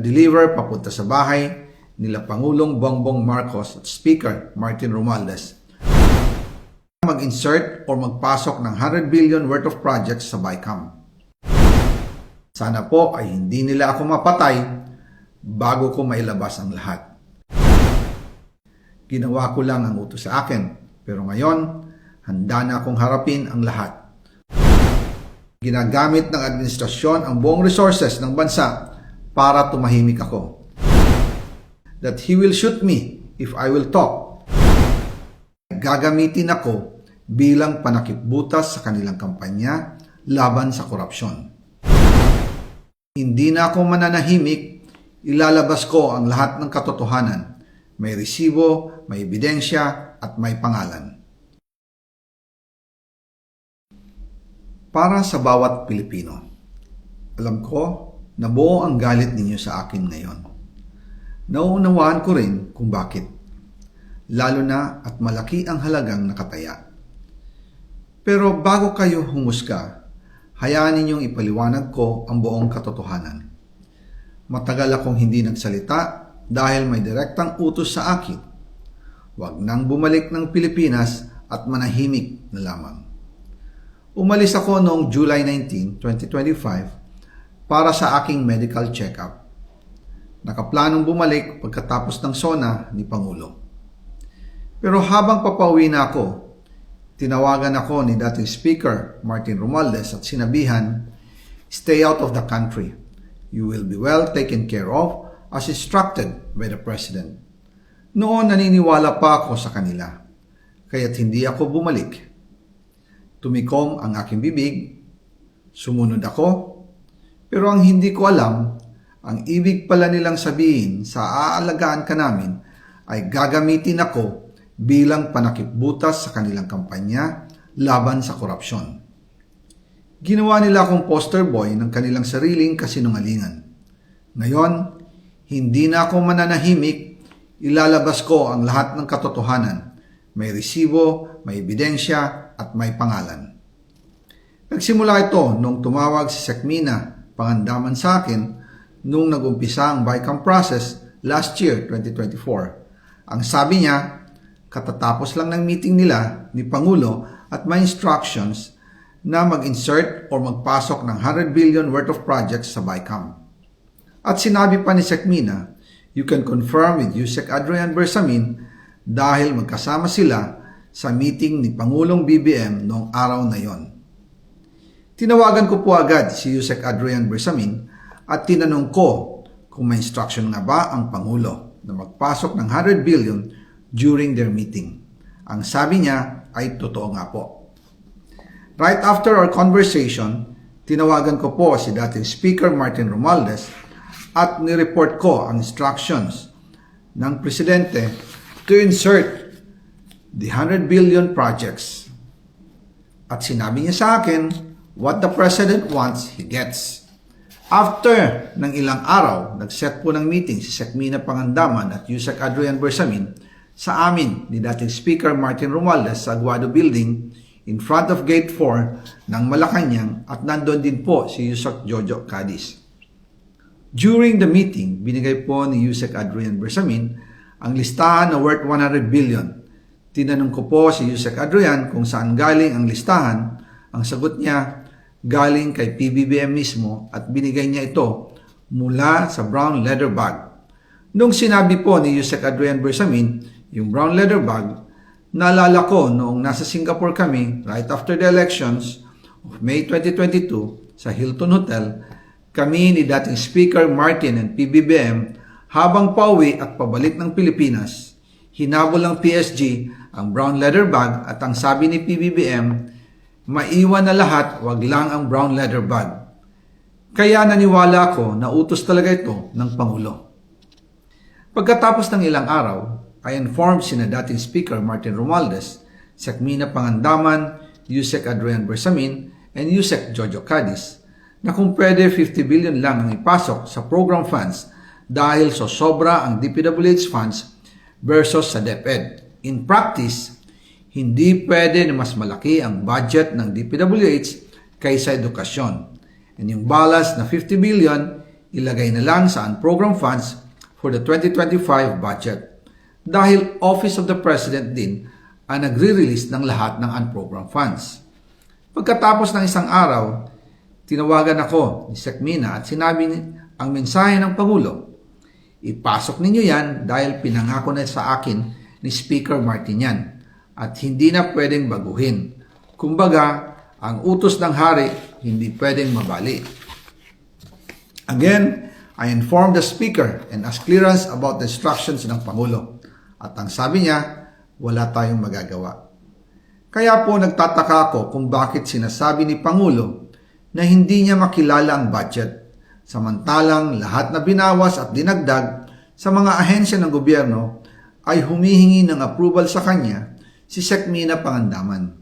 deliver papunta sa bahay nila Pangulong Bongbong Marcos at Speaker Martin Romualdez. Mag-insert o magpasok ng 100 billion worth of projects sa BICAM. Sana po ay hindi nila ako mapatay bago ko mailabas ang lahat. Ginawa ko lang ang utos sa akin, pero ngayon, handa na akong harapin ang lahat. Ginagamit ng administrasyon ang buong resources ng bansa para tumahimik ako. That he will shoot me if I will talk. Gagamitin ako bilang panakipbutas sa kanilang kampanya laban sa korupsyon. Hindi na ako mananahimik, ilalabas ko ang lahat ng katotohanan. May resibo, may ebidensya, at may pangalan. Para sa bawat Pilipino, alam ko na buo ang galit ninyo sa akin ngayon. Nauunawaan ko rin kung bakit, lalo na at malaki ang halagang nakataya. Pero bago kayo humusga, hayaan ninyong ipaliwanag ko ang buong katotohanan. Matagal akong hindi nagsalita dahil may direktang utos sa akin. Huwag nang bumalik ng Pilipinas at manahimik na lamang. Umalis ako noong July 19, 2025 para sa aking medical check-up. Nakaplanong bumalik pagkatapos ng SONA ni Pangulo. Pero habang papauwi na ako, tinawagan ako ni dating Speaker Martin Romualdez at sinabihan, "Stay out of the country. You will be well taken care of as instructed by the President." Noon naniniwala pa ako sa kanila, kaya't hindi ako bumalik. Tumikom ang aking bibig, sumunod ako, pero ang hindi ko alam, ang ibig pala nilang sabihin sa aalagaan ka namin ay gagamitin ako bilang panakipbutas sa kanilang kampanya laban sa korupsyon. Ginawa nila akong poster boy ng kanilang sariling kasinungalingan. Ngayon, hindi na ako mananahimik, ilalabas ko ang lahat ng katotohanan. May resibo, may ebidensya, at may pangalan. Nagsimula ito nung tumawag si Sekmina Pangandaman sa akin nung nag-umpisa ang BICAM process last year, 2024. Ang sabi niya, katatapos lang ng meeting nila ni Pangulo at may instructions na mag-insert o magpasok ng 100 billion worth of projects sa BICAM. At sinabi pa ni Sekmina, you can confirm with Yusek Adrian Bersamin dahil magkasama sila sa meeting ni Pangulong BBM noong araw na yon. Tinawagan ko po agad si Yusek Adrian Bersamin at tinanong ko kung may instruction nga ba ang Pangulo na magpasok ng 100 billion during their meeting. Ang sabi niya ay totoo nga po. Right after our conversation, tinawagan ko po si dating Speaker Martin Romualdez at nireport ko ang instructions ng Presidente to insert the 100 billion projects. At sinabi niya sa akin, what the President wants, he gets. After ng ilang araw, nag-set po ng meeting si Sekmina Pangandaman at Yusek Adrian Bersamin sa amin ni dating Speaker Martin Romualdez sa Aguado Building in front of Gate 4 ng Malacanang at nandun din po si Yusek Jojo Cadiz. During the meeting, binigay po ni Yusek Adrian Bersamin ang listahan na worth 100 billion. Tinanong ko po si Yusek Adrian kung saan galing ang listahan. Ang sagot niya, galing kay PBBM mismo at binigay niya ito mula sa brown leather bag. Nung sinabi po ni Yusek Adrian Bersamin yung brown leather bag, naalala ko noong nasa Singapore kami right after the elections of May 2022 sa Hilton Hotel, kami ni dating Speaker Martin and PBBM habang pauwi at pabalik ng Pilipinas, hinabol ng PSG ang brown leather bag at ang sabi ni PBBM, maiwan na lahat, wag lang ang brown leather bag. Kaya naniwala ako na utos talaga ito ng Pangulo. Pagkatapos ng ilang araw, I informed sina dating Speaker Martin Romualdez, Sekmina Pangandaman, Yusek Adrian Bersamin, and Yusek Jojo Cadiz na kung pwede 50 billion lang ang ipasok sa program funds dahil so sobra ang DPWH funds versus sa DepEd. In practice, hindi pwede na mas malaki ang budget ng DPWH kaysa edukasyon. And yung balance na 50 billion, ilagay na lang sa unprogrammed funds for the 2025 budget dahil Office of the President din ang nagre-release ng lahat ng unprogrammed funds. Pagkatapos ng isang araw, tinawagan ako ni Sec Mina at sinabi ang mensahe ng Pangulo. Ipasok ninyo yan dahil pinangako na sa akin ni Speaker Martinian at hindi na pwedeng baguhin. Kumbaga, ang utos ng hari hindi pwedeng mabali. Again, I informed the Speaker and asked clearance about the instructions ng Pangulo. At ang sabi niya, wala tayong magagawa. Kaya po nagtataka ako kung bakit sinasabi ni Pangulo na hindi niya makilala ang budget, samantalang lahat na binawas at dinagdag sa mga ahensya ng gobyerno ay humihingi ng approval sa kanya si Sec Mina Pangandaman.